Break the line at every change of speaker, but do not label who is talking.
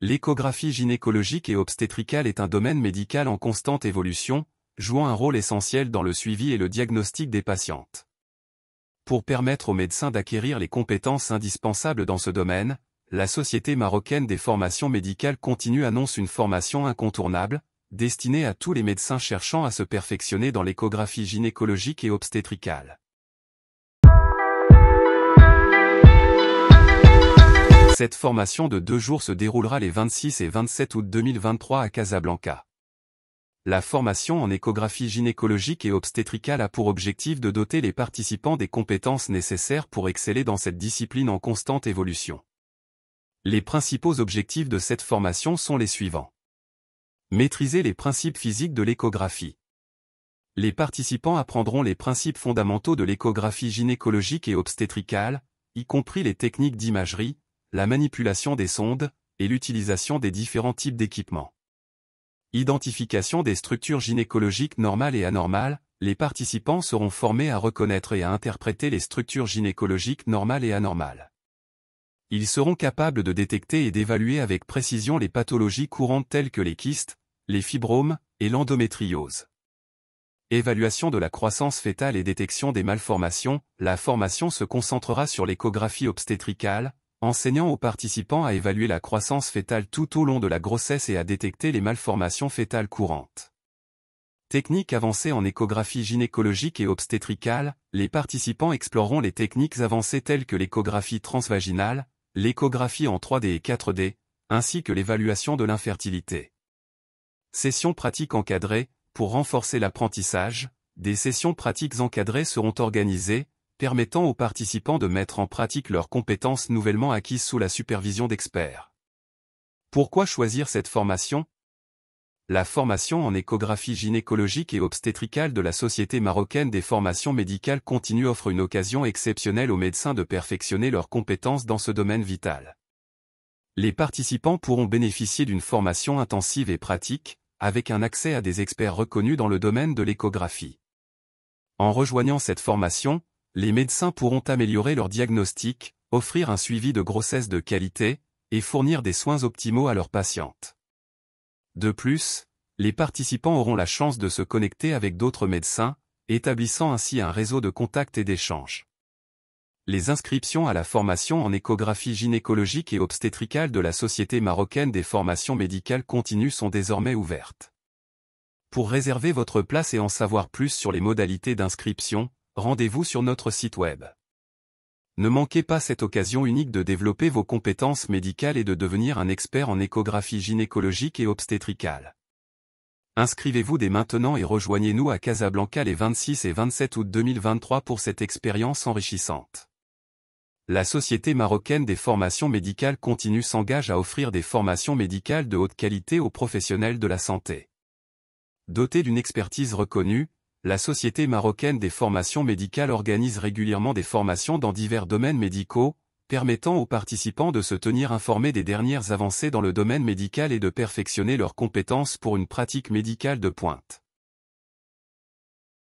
L'échographie gynécologique et obstétricale est un domaine médical en constante évolution, jouant un rôle essentiel dans le suivi et le diagnostic des patientes. Pour permettre aux médecins d'acquérir les compétences indispensables dans ce domaine, la Société marocaine des formations médicales continues annonce une formation incontournable, destinée à tous les médecins cherchant à se perfectionner dans l'échographie gynécologique et obstétricale. Cette formation de 2 jours se déroulera les 26 et 27 août 2023 à Casablanca. La formation en échographie gynécologique et obstétricale a pour objectif de doter les participants des compétences nécessaires pour exceller dans cette discipline en constante évolution. Les principaux objectifs de cette formation sont les suivants. Maîtriser les principes physiques de l'échographie. Les participants apprendront les principes fondamentaux de l'échographie gynécologique et obstétricale, y compris les techniques d'imagerie, la manipulation des sondes, et l'utilisation des différents types d'équipements. Identification des structures gynécologiques normales et anormales, les participants seront formés à reconnaître et à interpréter les structures gynécologiques normales et anormales. Ils seront capables de détecter et d'évaluer avec précision les pathologies courantes telles que les kystes, les fibromes, et l'endométriose. Évaluation de la croissance fœtale et détection des malformations, la formation se concentrera sur l'échographie obstétricale, enseignant aux participants à évaluer la croissance fœtale tout au long de la grossesse et à détecter les malformations fœtales courantes. Techniques avancées en échographie gynécologique et obstétricale, les participants exploreront les techniques avancées telles que l'échographie transvaginale, l'échographie en 3D et 4D, ainsi que l'évaluation de l'infertilité. Sessions pratiques encadrées, pour renforcer l'apprentissage, des sessions pratiques encadrées seront organisées, permettant aux participants de mettre en pratique leurs compétences nouvellement acquises sous la supervision d'experts. Pourquoi choisir cette formation ? La formation en échographie gynécologique et obstétricale de la Société marocaine des formations médicales continues offre une occasion exceptionnelle aux médecins de perfectionner leurs compétences dans ce domaine vital. Les participants pourront bénéficier d'une formation intensive et pratique, avec un accès à des experts reconnus dans le domaine de l'échographie. En rejoignant cette formation, les médecins pourront améliorer leur diagnostic, offrir un suivi de grossesse de qualité, et fournir des soins optimaux à leurs patientes. De plus, les participants auront la chance de se connecter avec d'autres médecins, établissant ainsi un réseau de contacts et d'échanges. Les inscriptions à la formation en échographie gynécologique et obstétricale de la Société marocaine des formations médicales continues sont désormais ouvertes. Pour réserver votre place et en savoir plus sur les modalités d'inscription, rendez-vous sur notre site web. Ne manquez pas cette occasion unique de développer vos compétences médicales et de devenir un expert en échographie gynécologique et obstétricale. Inscrivez-vous dès maintenant et rejoignez-nous à Casablanca les 26 et 27 août 2023 pour cette expérience enrichissante. La Société marocaine des formations médicales continues s'engage à offrir des formations médicales de haute qualité aux professionnels de la santé. Dotée d'une expertise reconnue, la Société marocaine des formations médicales organise régulièrement des formations dans divers domaines médicaux, permettant aux participants de se tenir informés des dernières avancées dans le domaine médical et de perfectionner leurs compétences pour une pratique médicale de pointe.